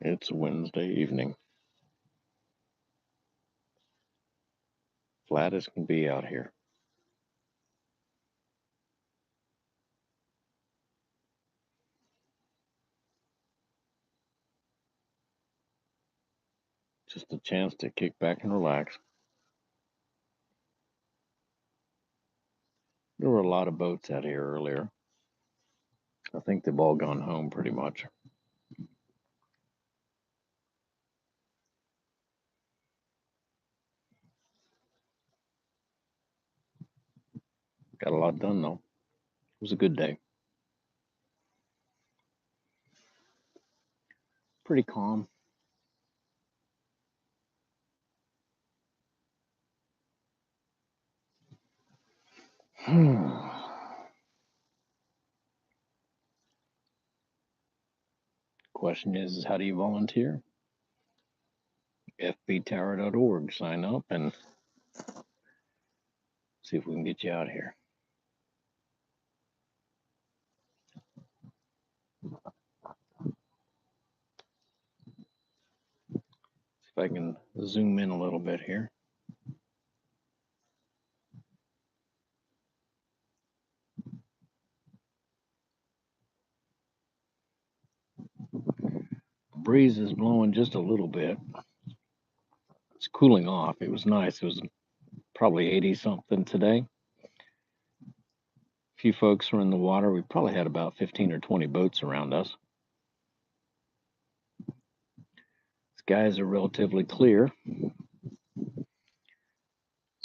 It's Wednesday evening. Flat as can be out here. Just a chance to kick back and relax. There were a lot of boats out here earlier. I think they've all gone home pretty much. Got a lot done though. It was a good day. Pretty calm. Question is how do you volunteer? fbtower.org. Sign up and see if we can get you out here. See if I can zoom in a little bit here. The breeze is blowing just a little bit. It's cooling off. It was nice. It was probably 80 something today. A few folks were in the water. We probably had about 15 or 20 boats around us. Skies are relatively clear, so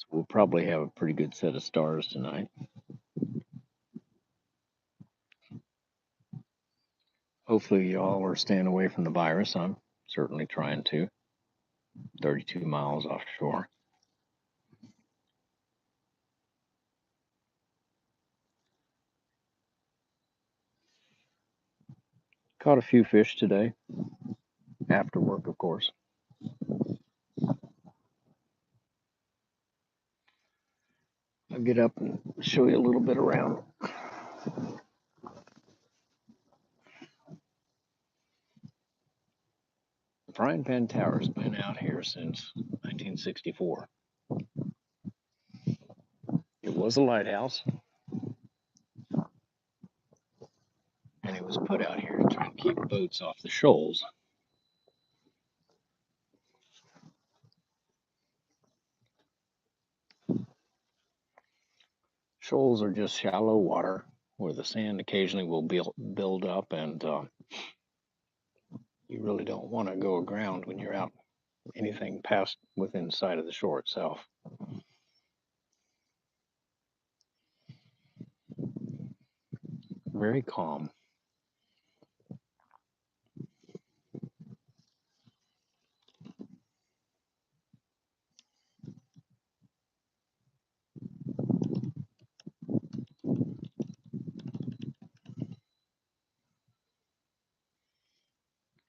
we'll probably have a pretty good set of stars tonight. Hopefully y'all are staying away from the virus. I'm certainly trying to. 32 miles offshore. Caught a few fish today, after work, of course. I'll get up and show you a little bit around. The Frying Pan Tower's been out here since 1964. It was a lighthouse, and it was put out here to try and keep boats off the shoals. Shoals are just shallow water where the sand occasionally will build up, and you really don't want to go aground when you're out anything past within sight of the shore itself. Very calm.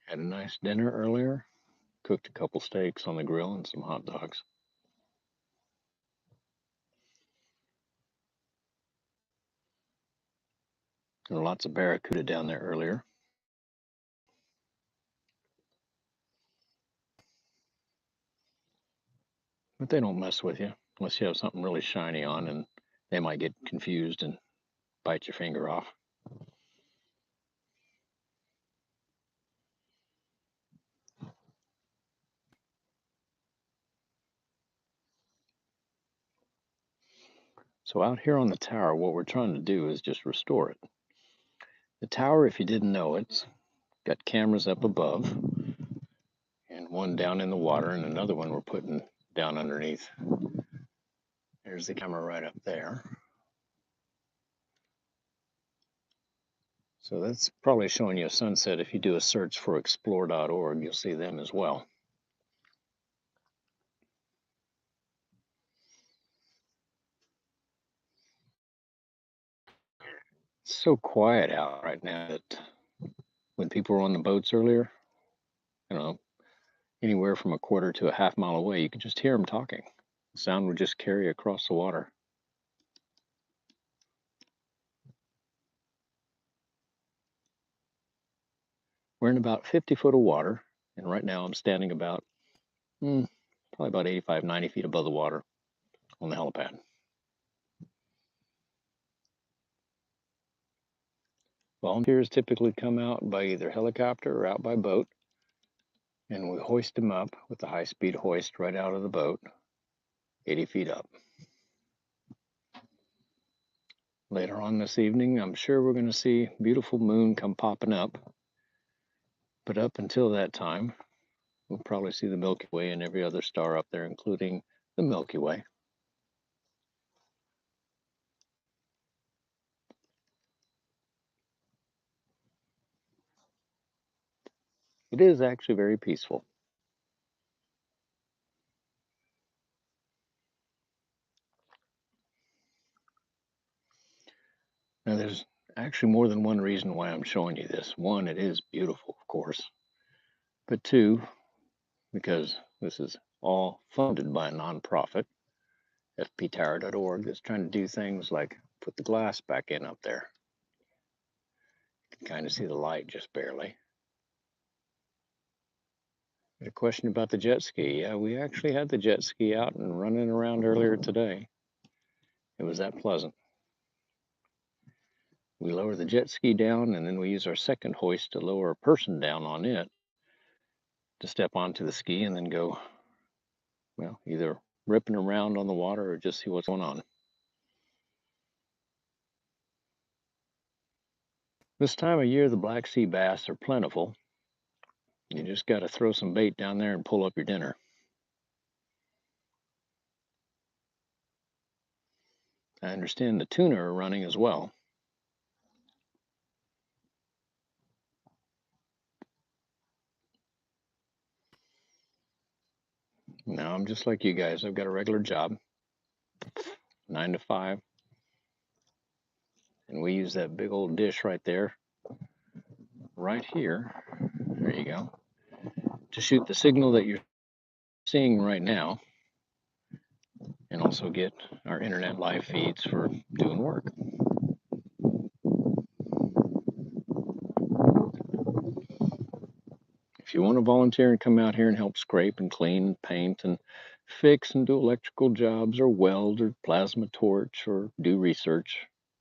Had a nice dinner earlier. Cooked a couple steaks on the grill and some hot dogs. There were lots of barracuda down there earlier. But they don't mess with you unless you have something really shiny on, and they might get confused and bite your finger off. So out here on the tower, what we're trying to do is just restore it. The tower, if you didn't know, it's got cameras up above and one down in the water and another one we're putting down underneath. There's the camera right up there. So that's probably showing you a sunset. If you do a search for explore.org, you'll see them as well. It's so quiet out right now that when people were on the boats earlier, you know, anywhere from a quarter to a half mile away, you could just hear them talking. The sound would just carry across the water. We're in about 50 foot of water. And right now I'm standing about, probably about 85, 90 feet above the water on the helipad. Volunteers typically come out by either helicopter or out by boat, and we hoist them up with the high-speed hoist right out of the boat, 80 feet up. Later on this evening, I'm sure we're going to see beautiful moon come popping up. But up until that time, we'll probably see the Milky Way and every other star up there, including the Milky Way. It is actually very peaceful. Now, there's actually more than one reason why I'm showing you this. One, it is beautiful, of course. But two, because this is all funded by a nonprofit, fptower.org, that's trying to do things like put the glass back in up there. You can kind of see the light just barely. A question about the jet ski. Yeah, we actually had the jet ski out and running around earlier today. It was that pleasant. We lower the jet ski down, and then we use our second hoist to lower a person down on it to step onto the ski and then go, well, either ripping around on the water or just see what's going on. This time of year, the Black Sea bass are plentiful. You just got to throw some bait down there and pull up your dinner. I understand the tuna are running as well. Now, I'm just like you guys. I've got a regular job, 9 to 5. And we use that big old dish right there, right here. There you go. To shoot the signal that you're seeing right now, and also get our internet live feeds for doing work. If you want to volunteer and come out here and help scrape and clean and paint and fix and do electrical jobs or weld or plasma torch or do research,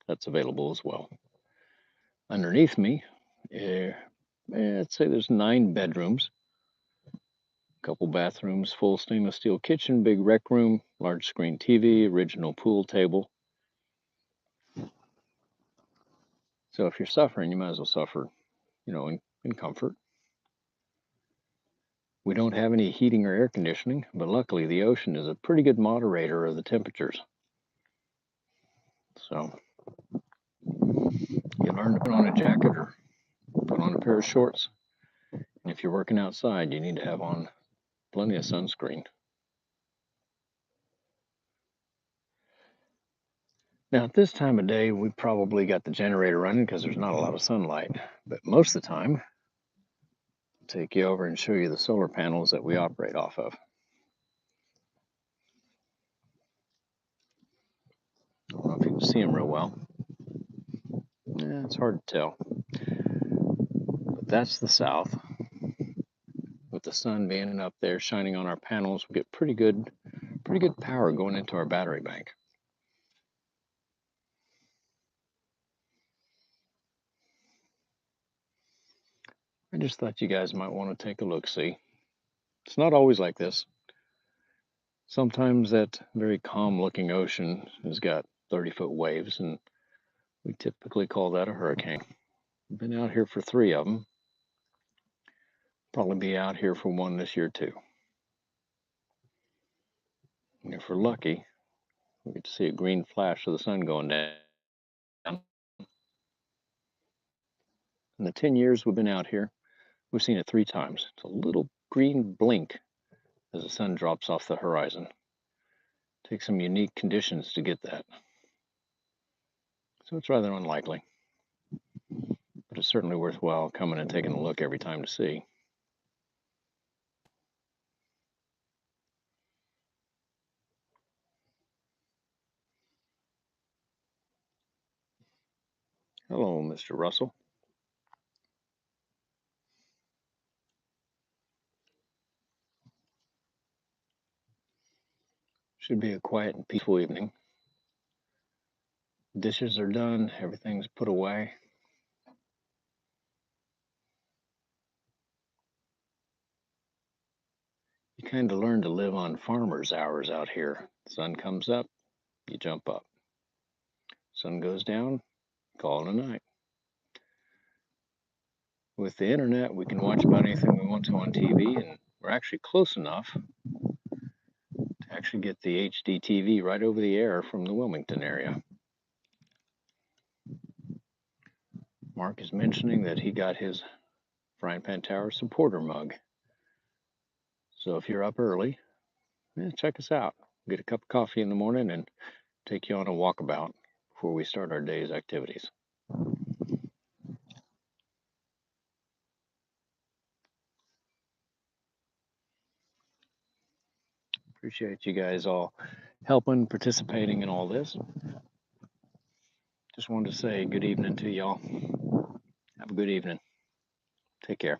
that's available as well. Underneath me, I'd say there's 9 bedrooms, a couple bathrooms, full stainless steel kitchen, big rec room, large screen TV, original pool table. So if you're suffering, you might as well suffer, in comfort. We don't have any heating or air conditioning, but luckily the ocean is a pretty good moderator of the temperatures. So you learn to put on a jacket or put on a pair of shorts. And if you're working outside, you need to have on plenty of sunscreen. Now, at this time of day, we probably got the generator running because there's not a lot of sunlight. But most of the time, I'll take you over and show you the solar panels that we operate off of. I don't know if you can see them real well. It's hard to tell. But that's the south. With the sun being up there shining on our panels, we get pretty good power going into our battery bank. I just thought you guys might want to take a look, see. It's not always like this. Sometimes that very calm looking ocean has got 30-foot waves, and we typically call that a hurricane. We've been out here for 3 of them. Probably be out here for 1 this year too. And if we're lucky, we get to see a green flash of the sun going down. In the 10 years we've been out here, we've seen it 3 times. It's a little green blink as the sun drops off the horizon. It takes some unique conditions to get that. So it's rather unlikely. But it's certainly worthwhile coming and taking a look every time to see. Hello, Mr. Russell. Should be a quiet and peaceful evening. Dishes are done, everything's put away. You kind of learn to live on farmers' hours out here. Sun comes up, you jump up. Sun goes down, call it a night. With the internet, we can watch about anything we want to on TV, and we're actually close enough to actually get the HD TV right over the air from the Wilmington area. Mark is mentioning that he got his Frying Pan Tower supporter mug. So if you're up early, check us out. Get a cup of coffee in the morning and take you on a walkabout before we start our day's activities. Appreciate you guys all helping, participating in all this. Just wanted to say good evening to y'all. Have a good evening. Take care.